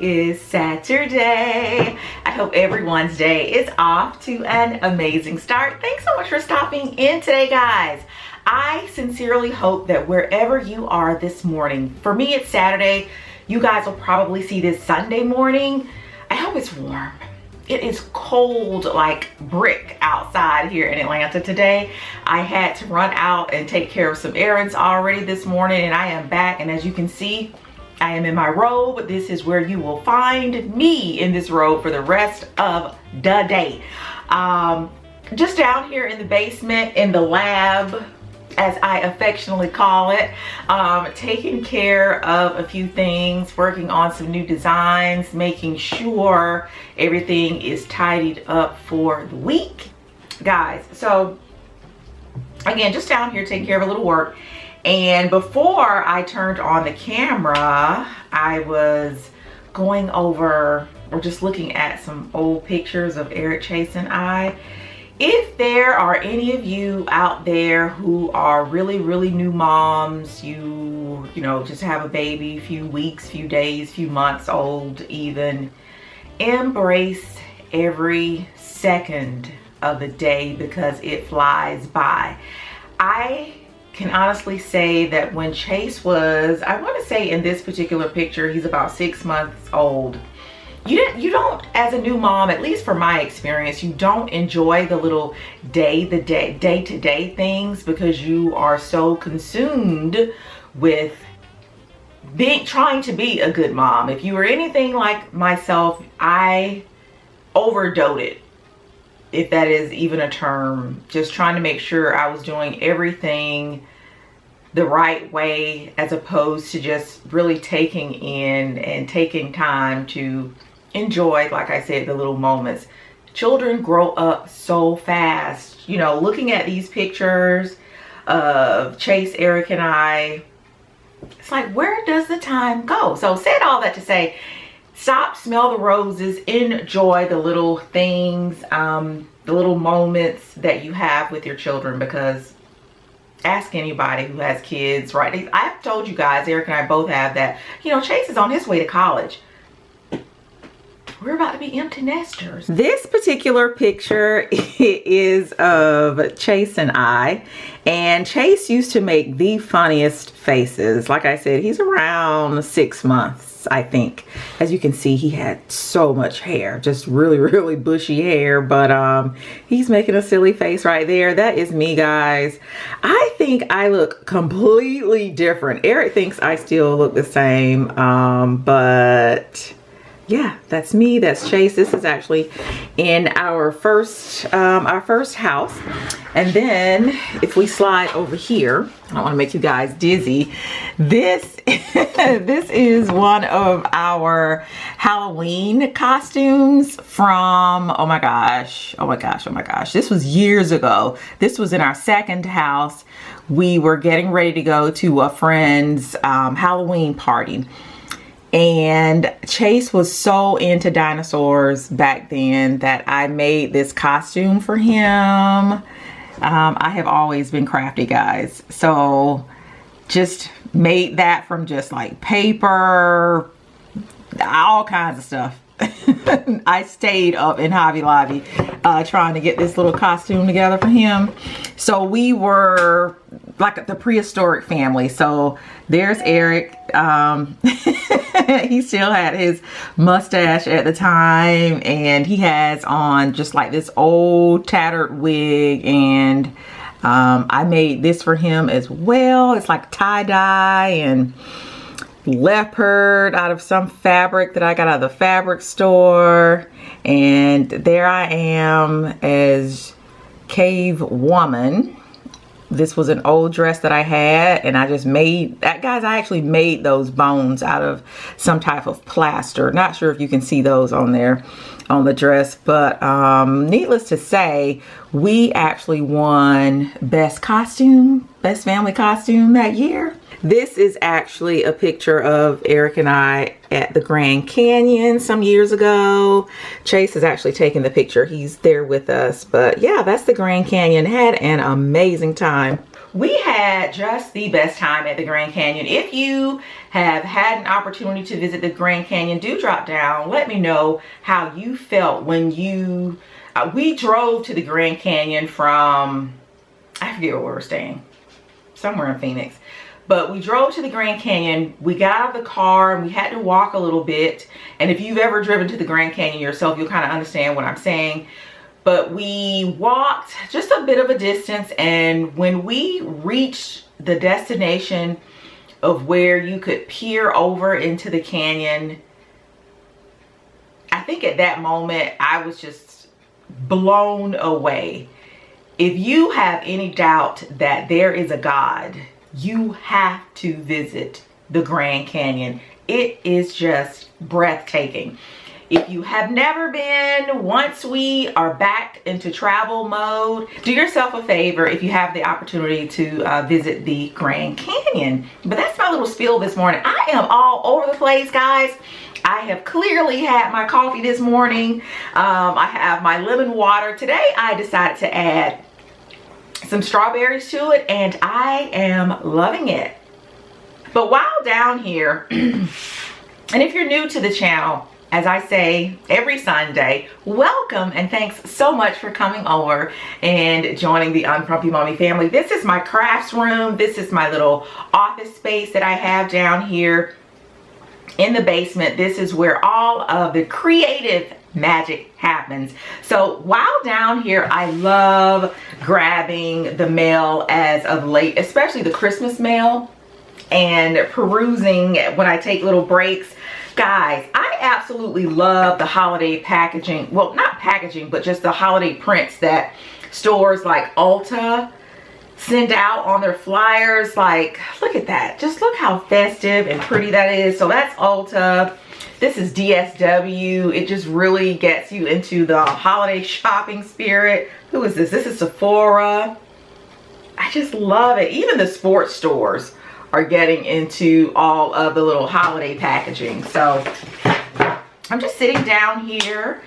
is Saturday. I hope everyone's day is off to an amazing start. Thanks so much for stopping in today, guys. I sincerely hope that wherever you are this morning, for me it's Saturday, you guys will probably see this Sunday morning. I hope it's warm. It is cold like brick outside here in Atlanta today. I had to run out and take care of some errands already this morning, and I am back, and as you can see, I am in my robe. This is where you will find me, in this robe for the rest of the day. Just down here in the basement, in the lab, as I affectionately call it, taking care of a few things, working on some new designs, making sure everything is tidied up for the week, guys. So again, just down here taking care of a little work. And before I turned on the camera, I was going over or just looking at some old pictures of Eric, Chase, and I. If there are any of you out there who are really new moms, you know, just have a baby, few weeks, few days, few months old even, embrace every second of the day because it flies by. I can honestly say that when Chase was, I want to say in this particular picture, he's about 6 months old. You don't, as a new mom, at least from my experience, you don't enjoy the little day-to-day things because you are so consumed with trying to be a good mom. If you were anything like myself, I overdoted, if that is even a term, just trying to make sure I was doing everything the right way, as opposed to just really taking in and taking time to enjoy, like I said, the little moments. Children grow up so fast. You know, looking at these pictures of Chase, Eric, and I, it's like, where does the time go? So said all that to say, stop, smell the roses, enjoy the little things, the little moments that you have with your children, because ask anybody who has kids, right? I've told you guys, Eric and I both have that, you know, Chase is on his way to college. We're about to be empty nesters. This particular picture is of Chase and I, and Chase used to make the funniest faces. Like I said, he's around 6 months, I think. As you can see, he had so much hair, just really bushy hair, but he's making a silly face right there. That is me, guys. I think I look completely different. Eric thinks I still look the same, but yeah, that's me, that's Chase. This is actually in our first house. And then if we slide over here, I don't want to make you guys dizzy. This is one of our Halloween costumes from, oh my gosh. This was years ago. This was in our second house. We were getting ready to go to a friend's Halloween party. And Chase was so into dinosaurs back then that I made this costume for him. I have always been crafty, guys. So just made that from just like paper, all kinds of stuff. I stayed up in Hobby Lobby trying to get this little costume together for him. So we were like the prehistoric family. So there's Eric. He still had his mustache at the time, and he has on just like this old tattered wig, and I made this for him as well. It's like tie-dye and leopard out of some fabric that I got out of the fabric store. And there I am as Cave Woman. This was an old dress that I had, and I just made that, guys. I actually made those bones out of some type of plaster. Not sure if you can see those on there on the dress, but needless to say, we actually won best family costume that year. This is actually a picture of Eric and I at the Grand Canyon some years ago. Chase is actually taking the picture. He's there with us. But yeah, that's the Grand Canyon. Had an amazing time. we had just the best time at the Grand Canyon. If you have had an opportunity to visit the Grand Canyon, do drop down. Let me know how you felt when you, we drove to the Grand Canyon from, I forget where we were staying, somewhere in Phoenix. But we drove to the Grand Canyon, we got out of the car and we had to walk a little bit. And if you've ever driven to the Grand Canyon yourself, you'll kind of understand what I'm saying. But we walked just a bit of a distance, and when we reached the destination of where you could peer over into the canyon, I think at that moment I was just blown away. If you have any doubt that there is a God, you have to visit the Grand Canyon. It is just breathtaking. If you have never been, once we are back into travel mode, do yourself a favor if you have the opportunity to visit the Grand Canyon. But that's my little spiel this morning. I am all over the place, guys. I have clearly had my coffee this morning. I have my lemon water. Today I decided to add some strawberries to it, and I am loving it. But while down here, and if you're new to the channel, as I say every Sunday, welcome and thanks so much for coming over and joining the Unfrumpy Mommy family. This is my crafts room. This is my little office space that I have down here in the basement. This is where all of the creative magic happens. So while down here, I love grabbing the mail as of late, especially the Christmas mail, and perusing when I take little breaks. Guys, I absolutely love the holiday packaging. Well, not packaging, but just the holiday prints that stores like Ulta send out on their flyers. Like, look at that. Just look how festive and pretty that is. So that's Ulta. This is DSW. It just really gets you into the holiday shopping spirit. Who is this? This is Sephora. I just love it. Even the sports stores are getting into all of the little holiday packaging. So I'm just sitting down here,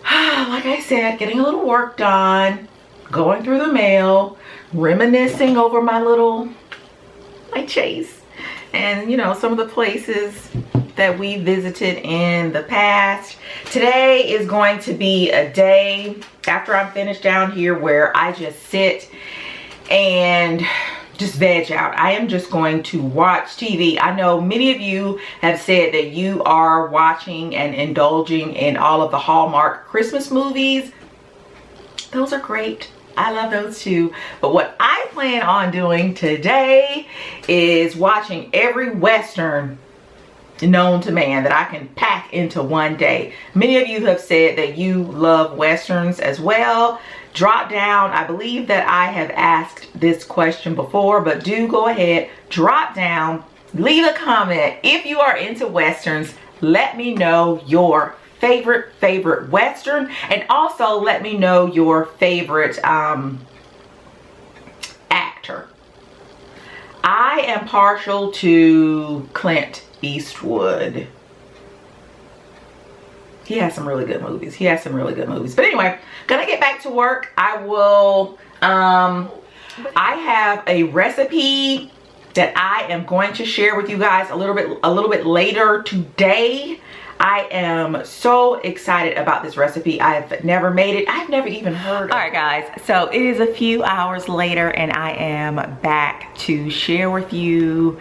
like I said, getting a little work done, going through the mail, reminiscing over my chase, and you know, some of the places that we visited in the past. Today is going to be a day after I'm finished down here where I just sit and just veg out. I am just going to watch TV. I know many of you have said that you are watching and indulging in all of the Hallmark Christmas movies. Those are great. I love those too. But what I plan on doing today is watching every Western known to man that I can pack into one day. Many of you have said that you love Westerns as well. Drop down. I believe that I have asked this question before, but do go ahead, drop down, leave a comment. If you are into Westerns, let me know your favorite Western, and also let me know your favorite actor. I am partial to Clint Eastwood. He has some really good movies. But anyway, gonna get back to work. I will, I have a recipe that I am going to share with you guys a little bit later today. I am so excited about this recipe. I've never made it. I've never even heard of it. All right, guys. So it is a few hours later and I am back to share with you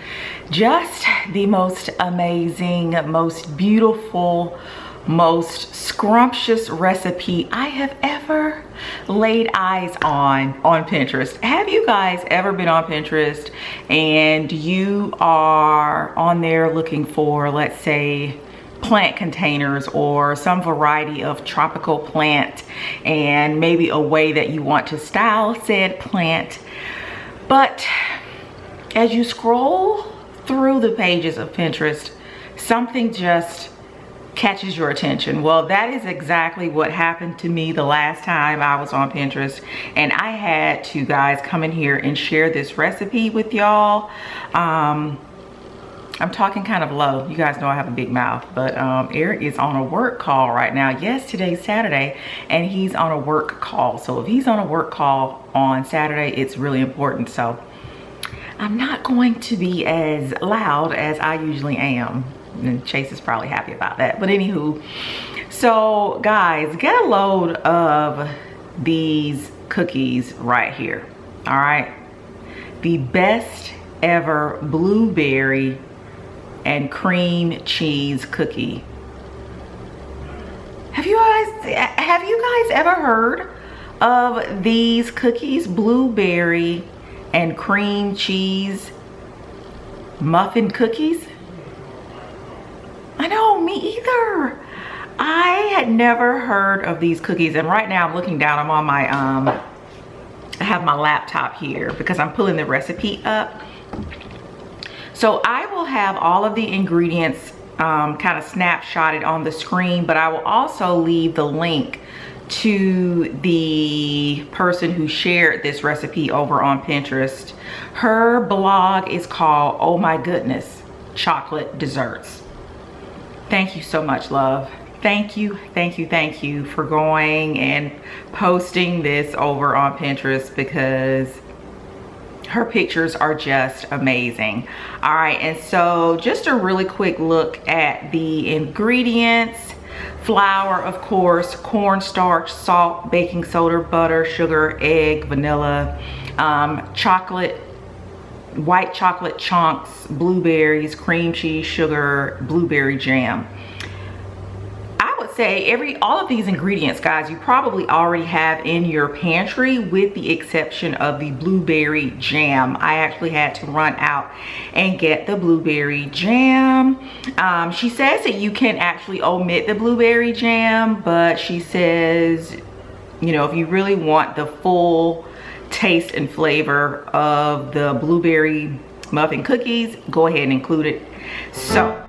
just the most amazing, most beautiful, most scrumptious recipe I have ever laid eyes on Pinterest. Have you guys ever been on Pinterest and you are on there looking for, let's say, plant containers or some variety of tropical plant, and maybe a way that you want to style said plant, but as you scroll through the pages of Pinterest, something just catches your attention? Well, that is exactly what happened to me the last time I was on Pinterest, and I had to, guys, come in here and share this recipe with y'all. I'm talking kind of low. You guys know I have a big mouth, but Eric is on a work call right now. Yes, today's Saturday, and he's on a work call. So if he's on a work call on Saturday, it's really important. So I'm not going to be as loud as I usually am. And Chase is probably happy about that. But anywho, so guys, get a load of these cookies right here. All right. The best ever blueberry and cream cheese cookie. Have you guys ever heard of these cookies? Blueberry and cream cheese muffin cookies? I know, me either. I had never heard of these cookies, and right now I'm looking down. I'm on my I have my laptop here because I'm pulling the recipe up. So I will have all of the ingredients kind of snapshotted on the screen, but I will also leave the link to the person who shared this recipe over on Pinterest. Her blog is called Oh My Goodness Chocolate Desserts. Thank you so much, love. Thank you for going and posting this over on Pinterest, because her pictures are just amazing. All right, and so just a really quick look at the ingredients. Flour, of course, cornstarch, salt, baking soda, butter, sugar, egg, vanilla, chocolate, white chocolate chunks, blueberries, cream cheese, sugar, blueberry jam. I would say all of these ingredients, guys, you probably already have in your pantry, with the exception of the blueberry jam. I actually had to run out and get the blueberry jam. She says that you can actually omit the blueberry jam, but she says, you know, if you really want the full taste and flavor of the blueberry muffin cookies, go ahead and include it. So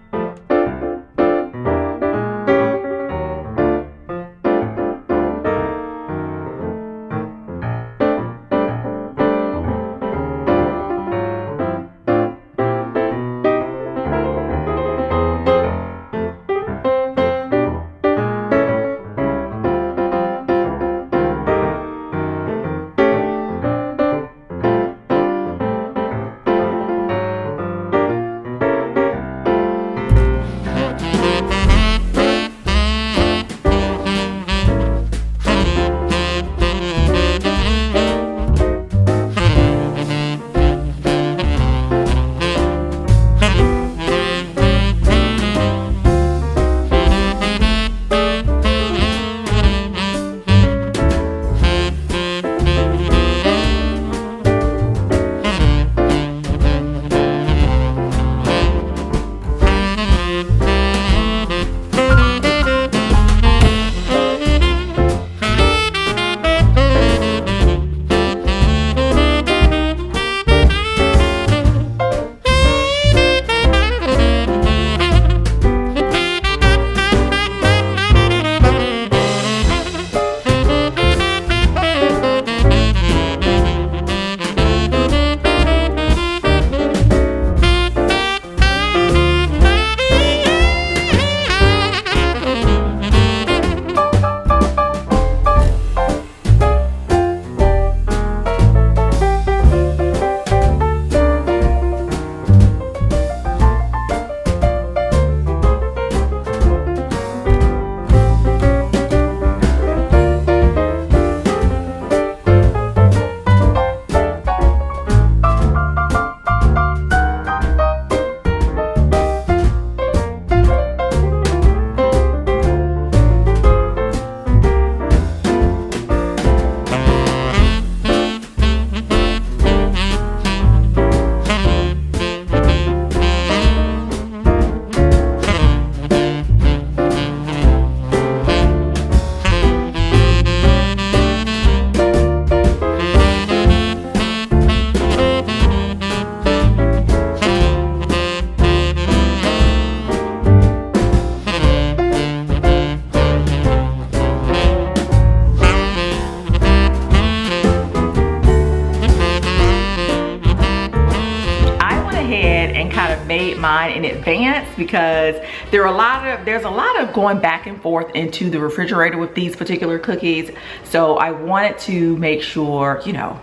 made mine in advance because there's a lot of going back and forth into the refrigerator with these particular cookies. So I wanted to make sure, you know,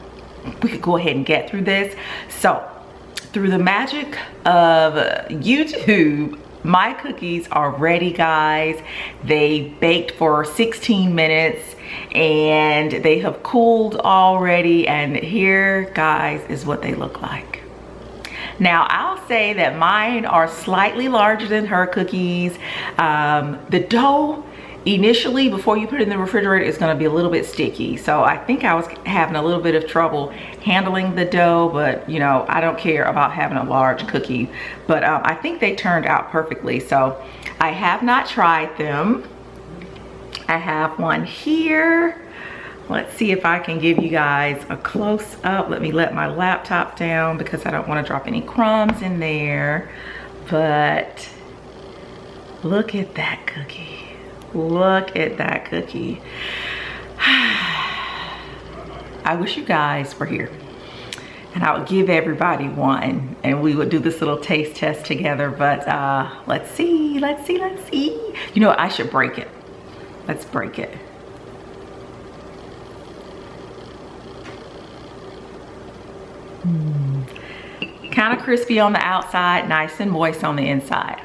we could go ahead and get through this. So through the magic of YouTube, my cookies are ready, guys. They baked for 16 minutes and they have cooled already, and here, guys, is what they look like. Now, I'll say that mine are slightly larger than her cookies. The dough, initially, before you put it in the refrigerator, is gonna be a little bit sticky. So I think I was having a little bit of trouble handling the dough, but you know, I don't care about having a large cookie. But I think they turned out perfectly. So I have not tried them. I have one here. Let's see if I can give you guys a close up. Let me let my laptop down because I don't want to drop any crumbs in there. But look at that cookie. Look at that cookie. I wish you guys were here and I would give everybody one and we would do this little taste test together. But let's see. You know what? I should break it. Let's break it. Kind of crispy on the outside, nice and moist on the inside.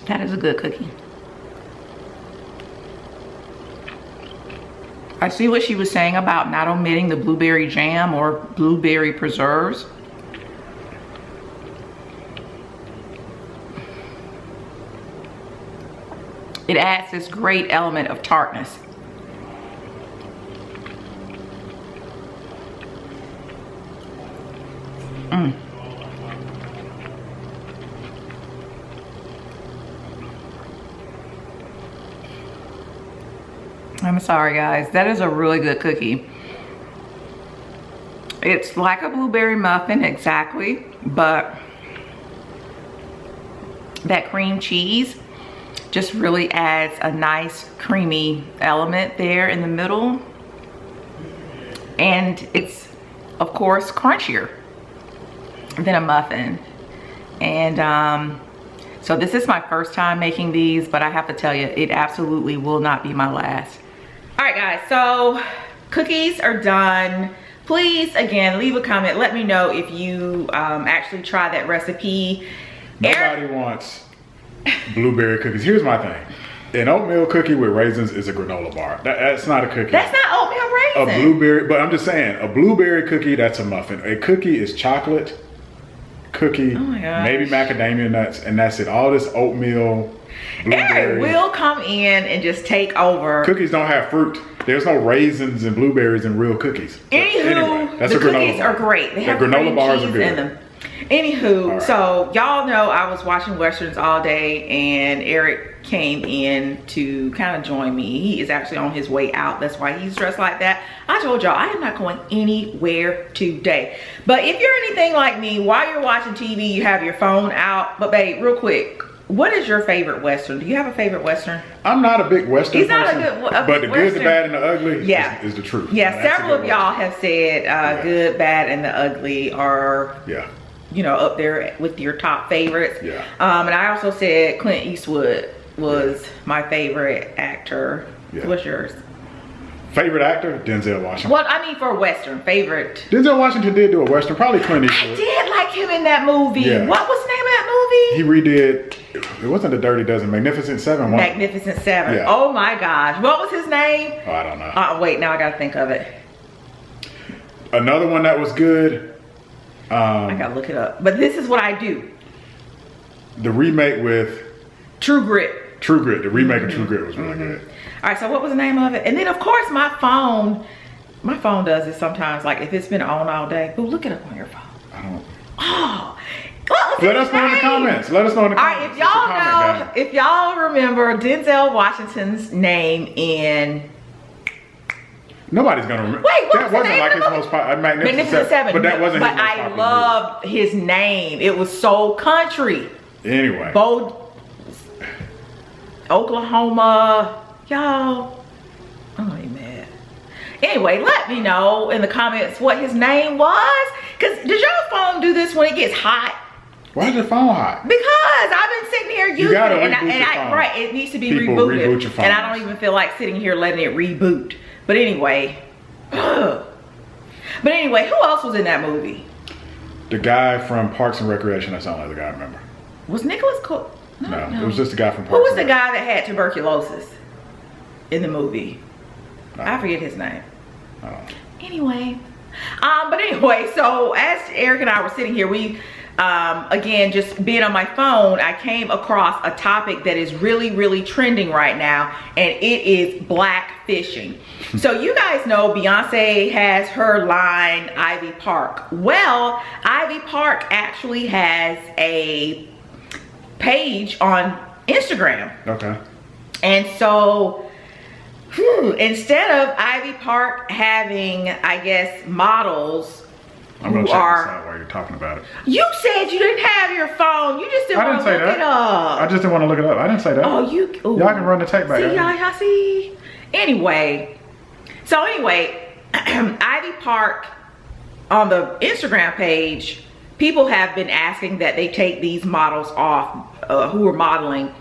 That is a good cookie. I see what she was saying about not omitting the blueberry jam or blueberry preserves. It adds this great element of tartness. I'm sorry, guys. That is a really good cookie. It's like a blueberry muffin, exactly, but that cream cheese just really adds a nice creamy element there in the middle. And it's, of course, crunchier than a muffin. And so this is my first time making these, but I have to tell you, it absolutely will not be my last. All right, guys, so cookies are done. Please, again, leave a comment. Let me know if you actually try that recipe. Nobody wants blueberry cookies. Here's my thing. An oatmeal cookie with raisins is a granola bar. That's not a cookie. That's not oatmeal raisin. A blueberry, but I'm just saying, a blueberry cookie, that's a muffin. A cookie is chocolate cookie, maybe macadamia nuts, and that's it. All this oatmeal, Eric will come in and just take over. Cookies don't have fruit. There's no raisins and blueberries in real cookies. Anywho, that's the a granola cookies bar. are great. They have granola bars cream are cheese good in them. Anywho, right. So y'all know I was watching Westerns all day and Eric came in to kind of join me. He is actually on his way out. That's why he's dressed like that. I told y'all I am not going anywhere today. But if you're anything like me, while you're watching TV, you have your phone out. But babe, real quick, what is your favorite Western? Do you have a favorite Western? I'm not a big Western He's person, not a good but the Western. good, the bad, and the ugly is the truth. Yeah, several of y'all have said good, bad, and the ugly are you know, up there with your top favorites. Yeah. And I also said Clint Eastwood was my favorite actor. Yeah. What's yours? Favorite actor? Denzel Washington. Well, I mean for Western, favorite. Denzel Washington did do a Western, probably Clint Eastwood. I did like him in that movie. Yeah. What was the name of that movie? He redid, it wasn't The Dirty Dozen, Magnificent Seven. Magnificent Seven. Yeah. Oh my gosh. What was his name? Oh, I don't know. Wait, now I gotta think of it. Another one that was good. I gotta look it up. But this is what I do. The remake with True Grit. True Grit. The remake of True Grit was really good. All right, so what was the name of it? And then of course my phone does it sometimes. Like if it's been on all day. But look it up on your phone. I don't. Oh. Let us know in the comments. Let us know in the comments. All right, if y'all remember Denzel Washington's name in Nobody's gonna remember. Wait, that wasn't like his most Magnificent Seven, but that wasn't. But I loved his name. It was so country. Anyway, Oklahoma, y'all. I'm gonna be mad. Anyway, let me know in the comments what his name was. Cause does your phone do this when it gets hot? Why is your phone hot? Because I've been sitting here using it, right, it needs to be rebooted, and I don't even feel like sitting here letting it reboot. But anyway, who else was in that movie? The guy from Parks and Recreation. That's the only other guy I remember. Was Nicholas Cole? No, it was just the guy from Parks. Who was the guy that had tuberculosis in the movie? I forget his name. Anyway, but anyway, so as Eric and I were sitting here, we again, just being on my phone, I came across a topic that is really trending right now, and it is blackfishing. So you guys know Beyonce has her line Ivy Park. Well, Ivy Park actually has a page on Instagram. Okay. And so instead of Ivy Park having, I guess, models I'm gonna check this out while you're talking about it. You said you didn't have your phone. You just didn't want to look it up. I just didn't want to look it up. I didn't say that. Oh, y'all can run the tape back. See, y'all see. Anyway, Ivy Park on the Instagram page, people have been asking that they take these models off who are modeling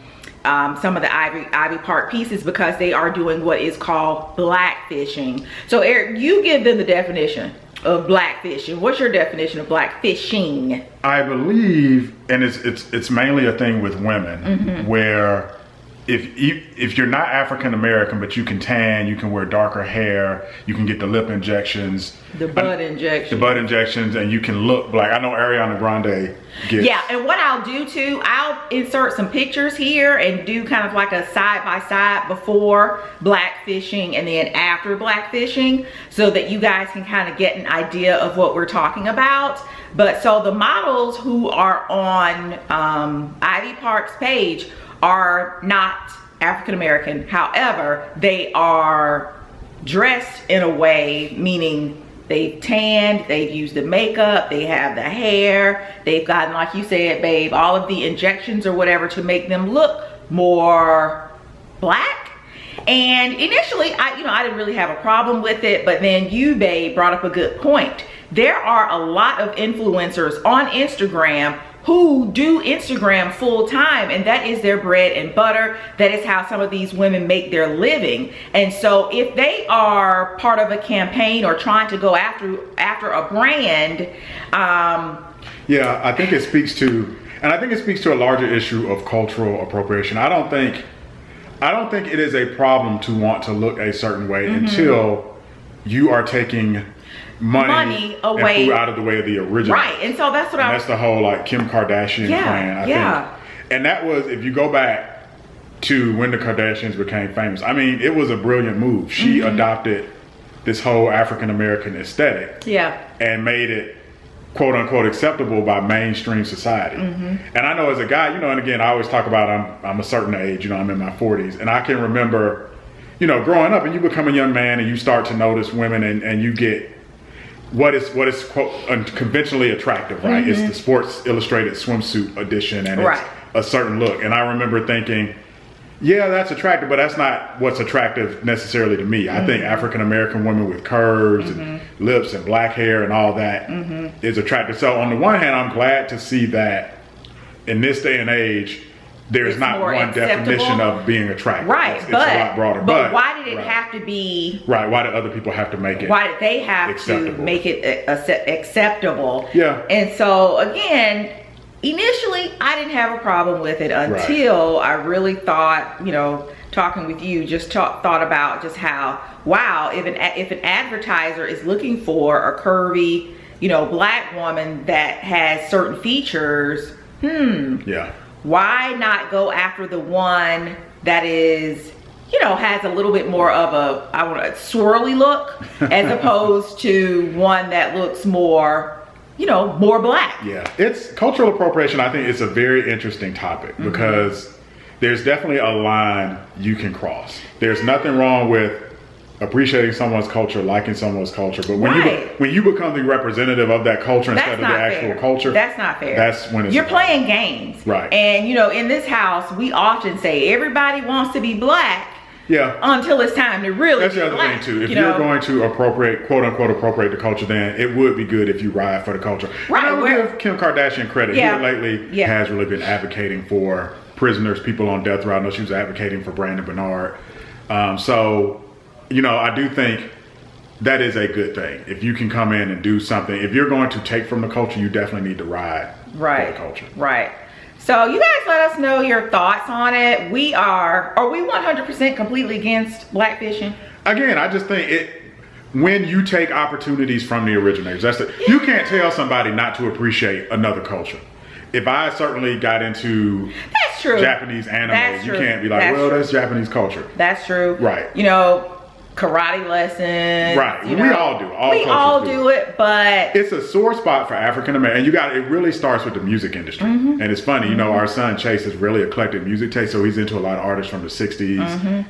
some of the Ivy Park pieces because they are doing what is called blackfishing. So Eric, you give them the definition of blackfishing. What's your definition of blackfishing? I believe, and it's mainly a thing with women, where if you're not African American, but you can tan, you can wear darker hair, you can get the lip injections, the butt injections, and you can look black. I know Ariana Grande gets. Yeah, and what I'll do too, I'll insert some pictures here and do kind of like a side by side before blackfishing and then after blackfishing, so that you guys can kind of get an idea of what we're talking about. But so the models who are on Ivy Park's page are not African American. However, they are dressed in a way, meaning they've tanned, they've used the makeup, they have the hair, they've gotten, like you said, babe, all of the injections or whatever to make them look more black. And initially, I didn't really have a problem with it, but then you, babe, brought up a good point. There are a lot of influencers on Instagram who do Instagram full time, and that is their bread and butter. That is how some of these women make their living. And so if they are part of a campaign or trying to go after a brand, yeah, I think it speaks to, and I think it speaks to a larger issue of cultural appropriation. I don't think it is a problem to want to look a certain way until you are taking money away and food out of the way of the original. Right, and so that's that's the whole like Kim Kardashian plan, I think. And that was, if you go back to when the Kardashians became famous, I mean, it was a brilliant move. She adopted this whole African American aesthetic and made it quote unquote acceptable by mainstream society. And I know as a guy, and again, I always talk about I'm a certain age, I'm in my 40s, and I can remember, growing up and you become a young man and you start to notice women and you get what is quote conventionally attractive, right? It's the Sports Illustrated swimsuit edition, and it's a certain look. And I remember thinking, yeah, that's attractive, but that's not what's attractive necessarily to me. I think African American women with curves and lips and black hair and all that is attractive. So on the one hand, I'm glad to see that in this day and age, there's not one definition of being attractive. Right, it's a lot broader. But why did it have to be? Right, why did other people have to make it? Why did they have to make it acceptable? Yeah. And so again, initially I didn't have a problem with it until I really thought, talking with you, just thought about just how, wow, if an advertiser is looking for a curvy, black woman that has certain features, why not go after the one that is, has a little bit more of a, swirly look as opposed to one that looks more, more black. Yeah, it's cultural appropriation. I think it's a very interesting topic because there's definitely a line you can cross. There's nothing wrong with appreciating someone's culture, liking someone's culture. But when you become the representative of that culture instead of the actual culture, that's not fair. That's when it's you're playing games, right? And you know, in this house, we often say everybody wants to be black. Yeah. Until it's time to really. That's the other thing too. If you're going to appropriate, quote unquote, appropriate the culture, then it would be good if you ride for the culture. Right. I would give Kim Kardashian credit. Yeah. Here lately has really been advocating for prisoners, people on death row. I know she was advocating for Brandon Bernard. So, you know, I do think that is a good thing. If you can come in and do something, if you're going to take from the culture, you definitely need to ride for the culture. Right. So you guys let us know your thoughts on it. Are we 100% completely against blackfishing? Again, I just think when you take opportunities from the originators, you can't tell somebody not to appreciate another culture. If I certainly got into Japanese anime, you can't be like, that's Japanese culture. That's true. Right. You know, karate lessons. Right. We all do. We all do it, but it's a sore spot for African American. And it really starts with the music industry. And it's funny, you know, our son Chase has really eclectic music taste, so he's into a lot of artists from the 60s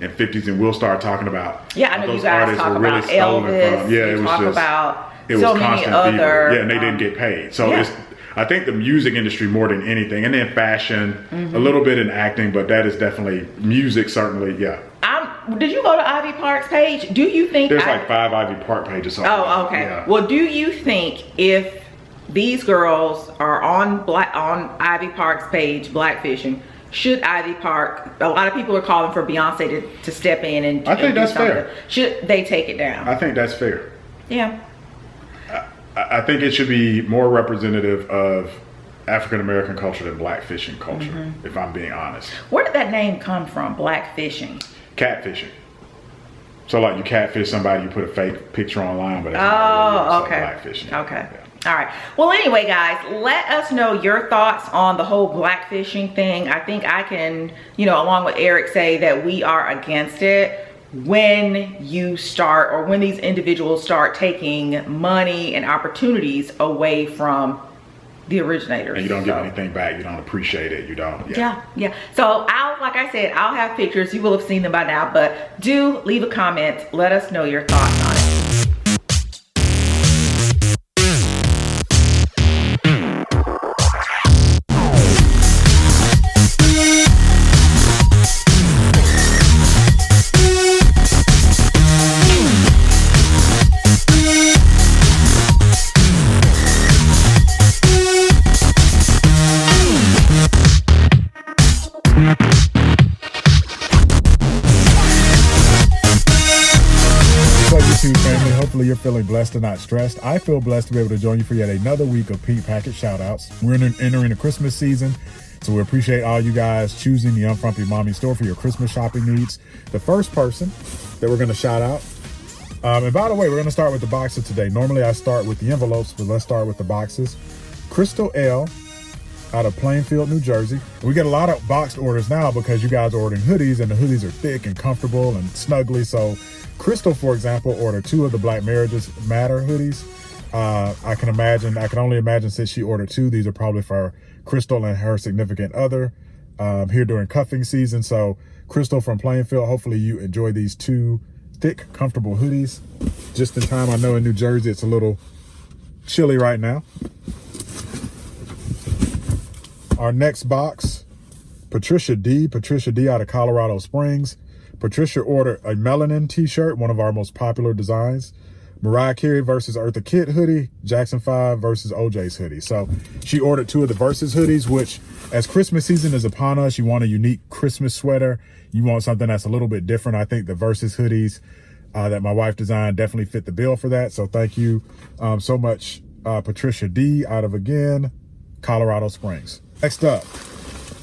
and 50s, and we'll start talking about I know those artists were really stolen from. Yeah, it was talk just about it was so constant many other and they didn't get paid. So I think the music industry more than anything, and then fashion, a little bit in acting, but that is definitely music. Certainly, did you go to Ivy Park's page? Do you think there's like 5 Ivy Park pages? Oh, okay. Yeah. Well, do you think if these girls are on Ivy Park's page, blackfishing, should Ivy Park? A lot of people are calling for Beyonce to step in and I think that's fair. Should they take it down? I think that's fair. Yeah. I think it should be more representative of African American culture than blackfishing culture, if I'm being honest. Where did that name come from, blackfishing? Catfishing. So like you catfish somebody, you put a fake picture online, but it's not really blackfishing. Okay. Yeah. All right. Well, anyway, guys, let us know your thoughts on the whole blackfishing thing. I think I can, you know, along with Eric, say that we are against it when you start, or when these individuals start taking money and opportunities away from the originators. And you don't give anything back. You don't appreciate it. You don't. Yeah. So like I said, I'll have pictures. You will have seen them by now, but do leave a comment. Let us know your thoughts on it. Hopefully you're feeling blessed and not stressed. I feel blessed to be able to join you for yet another week of Pink Packet Shoutouts. We're entering the Christmas season, so we appreciate all you guys choosing the Unfrumpy Mommy store for your Christmas shopping needs. The first person that we're going to shout out, and by the way, we're going to start with the boxes today. Normally I start with the envelopes, but let's start with the boxes. Crystal L out of Plainfield, New Jersey. We get a lot of boxed orders now because you guys are ordering hoodies, and the hoodies are thick and comfortable and snuggly. So Crystal, for example, ordered 2 of the Black Marriages Matter hoodies. I can only imagine since she ordered 2, these are probably for Crystal and her significant other here during cuffing season. So Crystal from Plainfield, hopefully you enjoy these 2 thick, comfortable hoodies. Just in time. I know in New Jersey it's a little chilly right now. Our next box, Patricia D out of Colorado Springs. Patricia ordered a melanin t-shirt, one of our most popular designs. Mariah Carey versus Eartha Kitt hoodie, Jackson 5 versus OJ's hoodie. So she ordered 2 of the Versus hoodies, which as Christmas season is upon us, you want a unique Christmas sweater. You want something that's a little bit different. I think the Versus hoodies that my wife designed definitely fit the bill for that. So thank you so much, Patricia D out of, again, Colorado Springs. Next up,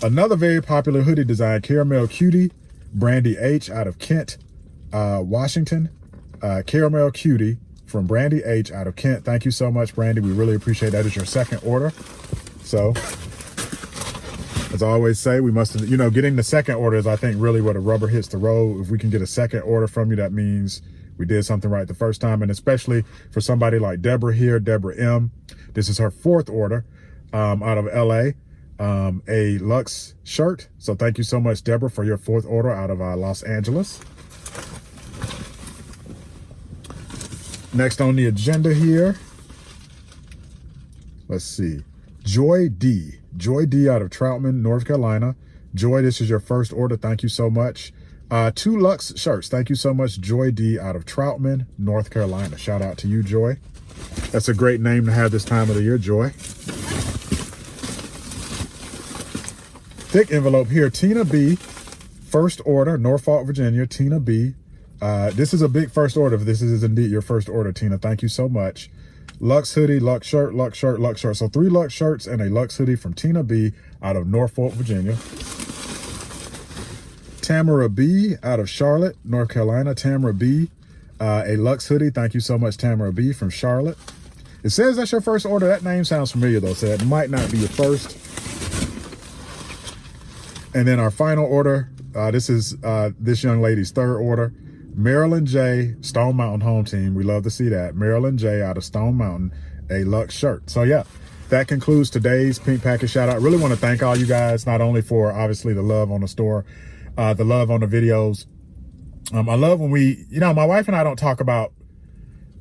another very popular hoodie design, Caramel Cutie, Brandy H out of Kent, Washington. Caramel Cutie from Brandy H out of Kent. Thank you so much, Brandy. We really appreciate that. Is your second order. So, as I always say, we must, getting the second order is, I think, really where the rubber hits the road. If we can get a second order from you, that means we did something right the first time. And especially for somebody like Deborah here, Deborah M. This is her 4th order out of LA. A Luxe shirt. So thank you so much, Deborah, for your 4th order out of Los Angeles. Next on the agenda here, let's see. Joy D. Joy D out of Troutman, North Carolina. Joy, this is your first order. Thank you so much. 2 Luxe shirts. Thank you so much, Joy D out of Troutman, North Carolina. Shout out to you, Joy. That's a great name to have this time of the year, Joy. Thick envelope here. Tina B. First order, Norfolk, Virginia. Tina B. This is a big first order. This is indeed your first order, Tina. Thank you so much. Luxe hoodie, Luxe shirt, Luxe shirt, Luxe shirt. So 3 Luxe shirts and a Luxe hoodie from Tina B out of Norfolk, Virginia. Tamara B out of Charlotte, North Carolina. Tamara B, a Luxe hoodie. Thank you so much, Tamara B from Charlotte. It says that's your first order. That name sounds familiar though, so that might not be your first. And then our final order, this is this young lady's third order. Marilyn J, Stone Mountain home team. We love to see that. Marilyn J out of Stone Mountain, a Luxe shirt. So yeah, that concludes today's Pink Package shout out. I really want to thank all you guys, not only for obviously the love on the store, the love on the videos. I love when we, you know, my wife and I don't talk about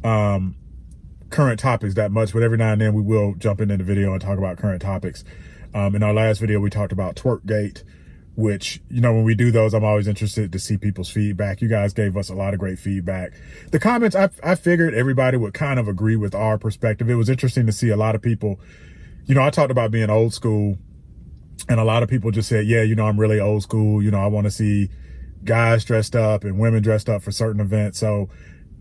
current topics that much, but every now and then we will jump into the video and talk about current topics. In our last video, we talked about Twerkgate, which, you know, when we do those, I'm always interested to see people's feedback. You guys gave us a lot of great feedback. The comments, I figured everybody would kind of agree with our perspective. It was interesting to see a lot of people, you know, I talked about being old school, and a lot of people just said, yeah, you know, I'm really old school. You know, I want to see guys dressed up and women dressed up for certain events. So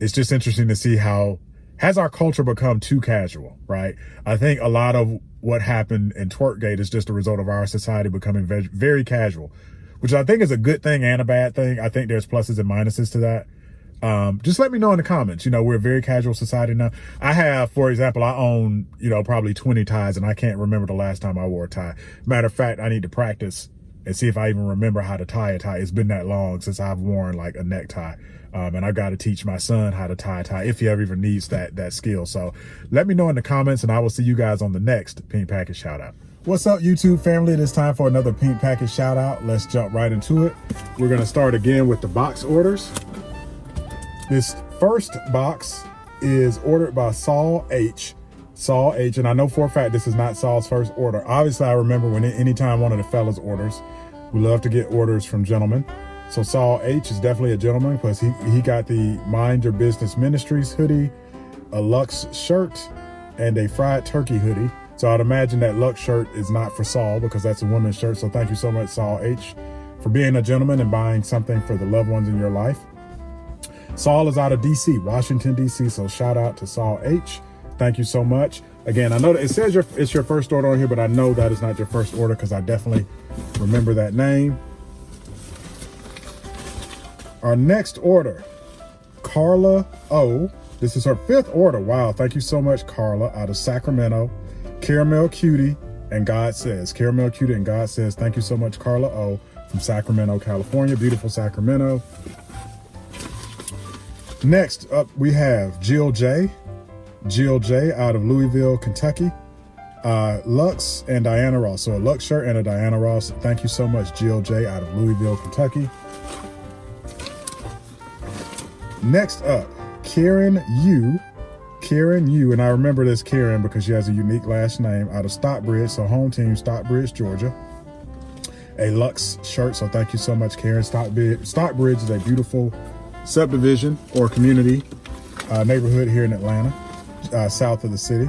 it's just interesting to see how, has our culture become too casual, right? I think a lot of what happened in Twerkgate is just a result of our society becoming very casual, which I think is a good thing and a bad thing. I think there's pluses and minuses to that. Just let me know in the comments. You know, we're a very casual society now. I have, for example, I own, you know, probably 20 ties, and I can't remember the last time I wore a tie. Matter of fact, I need to practice and see if I even remember how to tie a tie. It's been that long since I've worn like a necktie. And I got to teach my son how to tie a tie if he ever even needs that skill. So let me know in the comments, and I will see you guys on the next Pink Package shout out. What's up, YouTube family? It is time for another Pink Package shout out. Let's jump right into it. We're going to start again with the box orders. This first box is ordered by Saul H. Saul H. And I know for a fact this is not Saul's first order. Obviously, I remember when anytime one of the fellas orders, we love to get orders from gentlemen. So Saul H is definitely a gentleman, because he got the Mind Your Business Ministries hoodie, a Luxe shirt, and a fried turkey hoodie. So I'd imagine that Luxe shirt is not for Saul, because that's a woman's shirt. So thank you so much, Saul H, for being a gentleman and buying something for the loved ones in your life. Saul is out of DC, Washington, DC. So shout out to Saul H. Thank you so much. Again, I know that it says it's your first order on here, but I know that is not your first order, because I definitely remember that name. Our next order, Carla O. This is her 5th order. Wow, thank you so much, Carla, out of Sacramento. Caramel Cutie and God Says. Caramel Cutie and God Says. Thank you so much, Carla O from Sacramento, California. Beautiful Sacramento. Next up, we have Jill J. Jill J out of Louisville, Kentucky. Luxe and Diana Ross. So a Luxe shirt and a Diana Ross. Thank you so much, Jill J out of Louisville, Kentucky. Next up, Karen U. Karen U, and I remember this Karen because she has a unique last name, out of Stockbridge, so home team, Stockbridge, Georgia. A Luxe shirt, so thank you so much, Karen. Stockbridge is a beautiful subdivision or community neighborhood here in Atlanta, south of the city.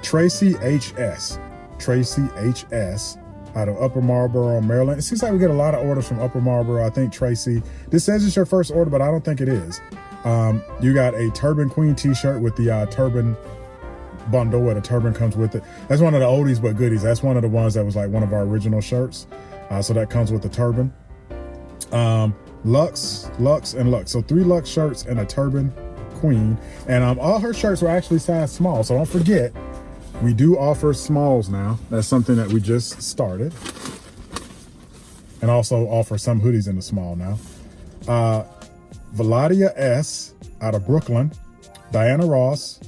Tracy HS. Tracy HS. Out of Upper Marlboro, Maryland. It seems like we get a lot of orders from Upper Marlboro. I think Tracy, this says it's your first order, but I don't think it is. You got a Turban Queen t-shirt with the turban bundle where the turban comes with it. That's one of the oldies but goodies. That's one of the ones that was like one of our original shirts. So that comes with the turban. Luxe, Luxe, and Luxe. So 3 Luxe shirts and a Turban Queen. And all her shirts were actually size small. So don't forget, we do offer smalls now. That's something that we just started. And also offer some hoodies in the small now. Valadia S out of Brooklyn. Diana Ross,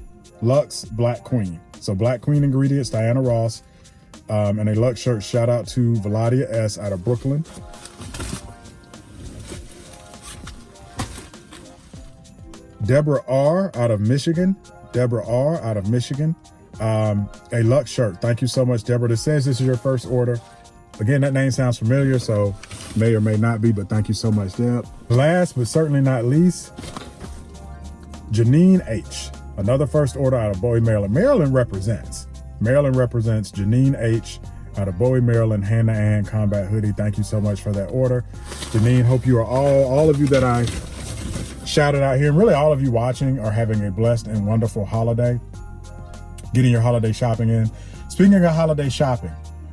Luxe, Black Queen. So Black Queen ingredients, Diana Ross. And a Luxe shirt. Shout out to Valadia S out of Brooklyn. Deborah R out of Michigan. Deborah R out of Michigan. A LUXE shirt. Thank you so much, Deborah. This says this is your first order. Again, that name sounds familiar, so may or may not be, but thank you so much, Deb. Last but certainly not least, Janine H. Another first order out of Bowie, Maryland. Maryland represents Janine H. out of Bowie, Maryland, hand-to-hand combat hoodie. Thank you so much for that order. Janine, hope you are all of you that I shouted out here, and really all of you watching are having a blessed and wonderful holiday. Getting your holiday shopping in. Speaking of holiday shopping,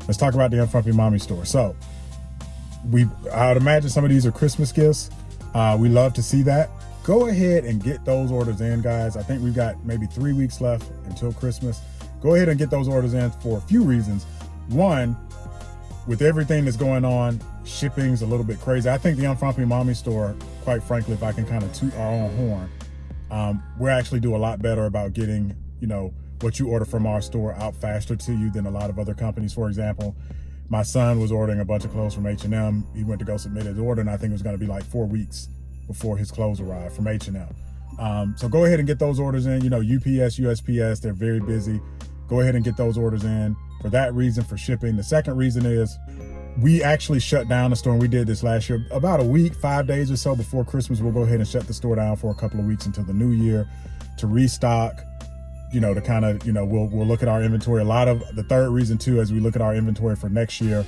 let's talk about the Unfrumpy Mommy store. So I would imagine some of these are Christmas gifts. We love to see that. Go ahead and get those orders in, guys. I think we've got maybe 3 weeks left until Christmas. Go ahead and get those orders in for a few reasons. One, with everything that's going on, shipping's a little bit crazy. I think the Unfrumpy Mommy store, quite frankly, if I can kind of toot our own horn, we actually do a lot better about getting, what you order from our store out faster to you than a lot of other companies. For example, my son was ordering a bunch of clothes from H&M. He went to go submit his order, and I think it was going to be like 4 weeks before his clothes arrived from H&M. So go ahead and get those orders in. UPS, USPS, they're very busy. Go ahead and get those orders in for that reason, for shipping. The second reason is we actually shut down the store, and we did this last year. About a week, 5 days or so before Christmas, we'll go ahead and shut the store down for a couple of weeks until the new year to restock, to kind of, we'll look at our inventory. The third reason too, as we look at our inventory for next year,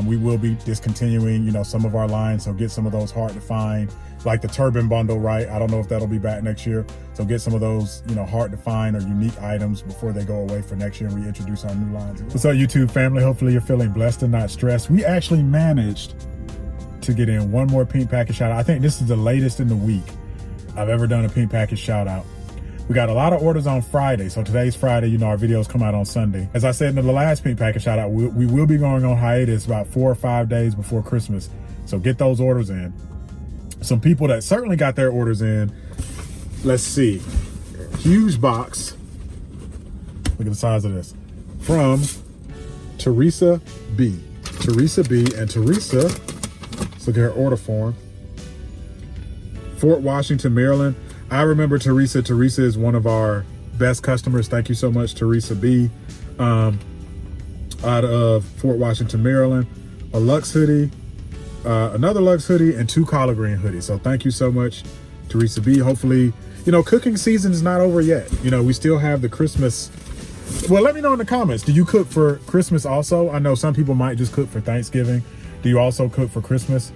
we will be discontinuing, some of our lines. So get some of those hard to find, like the turban bundle, right? I don't know if that'll be back next year. So get some of those, hard to find or unique items before they go away for next year and reintroduce our new lines. What's up, YouTube family? Hopefully you're feeling blessed and not stressed. We actually managed to get in one more pink package shout out. I think this is the latest in the week I've ever done a pink package shout out. We got a lot of orders on Friday. So today's Friday, our videos come out on Sunday. As I said in the last pink package shout out, we will be going on hiatus about 4 or 5 days before Christmas. So get those orders in. Some people that certainly got their orders in. Let's see. Huge box. Look at the size of this. From Teresa B. Teresa B. And Teresa, let's look at her order form. Fort Washington, Maryland. I remember Teresa. Teresa is one of our best customers. Thank you so much, Teresa B. Out of Fort Washington, Maryland. A LUXE hoodie, another LUXE hoodie, and 2 collard green hoodies. So thank you so much, Teresa B. Hopefully, cooking season is not over yet. We still have the Christmas. Well, let me know in the comments. Do you cook for Christmas also? I know some people might just cook for Thanksgiving. Do you also cook for Christmas?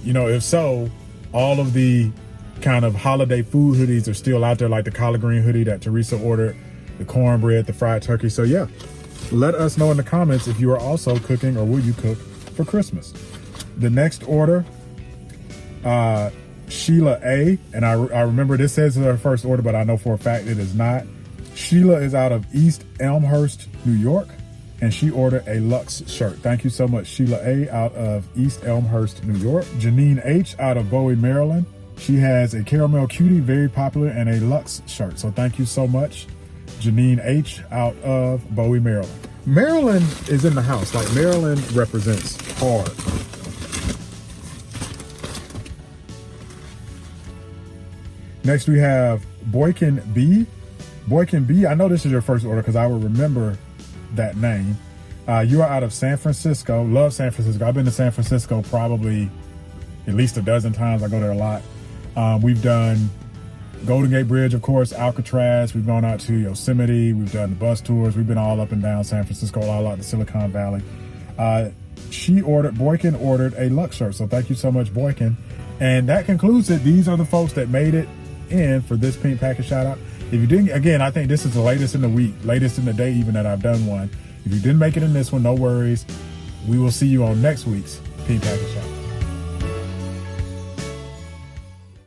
If so, all of the kind of holiday food hoodies are still out there, like the collard green hoodie that Teresa ordered, the cornbread, the fried turkey. So yeah, let us know in the comments if you are also cooking, or will you cook for Christmas. The next order, Sheila A, and I remember this says it's her first order, but I know for a fact it is not. Sheila is out of East Elmhurst, New York, and she ordered a LUXE shirt. Thank you so much, Sheila A out of East Elmhurst, New York. Janine H out of Bowie, Maryland. She has a caramel cutie, very popular, and a LUXE shirt. So thank you so much, Janine H out of Bowie, Maryland. Maryland is in the house. Like, Maryland represents hard. Next we have Boykin B. Boykin B, I know this is your first order because I will remember that name. You are out of San Francisco. Love San Francisco. I've been to San Francisco probably at least a dozen times. I go there a lot. We've done Golden Gate Bridge, of course, Alcatraz. We've gone out to Yosemite. We've done the bus tours. We've been all up and down San Francisco, all out to Silicon Valley. Boykin ordered a LUXE shirt. So thank you so much, Boykin. And that concludes it. These are the folks that made it in for this pink package shout out. If you didn't, again, I think this is the latest in the week, latest in the day even that I've done one. If you didn't make it in this one, no worries. We will see you on next week's pink package shout out.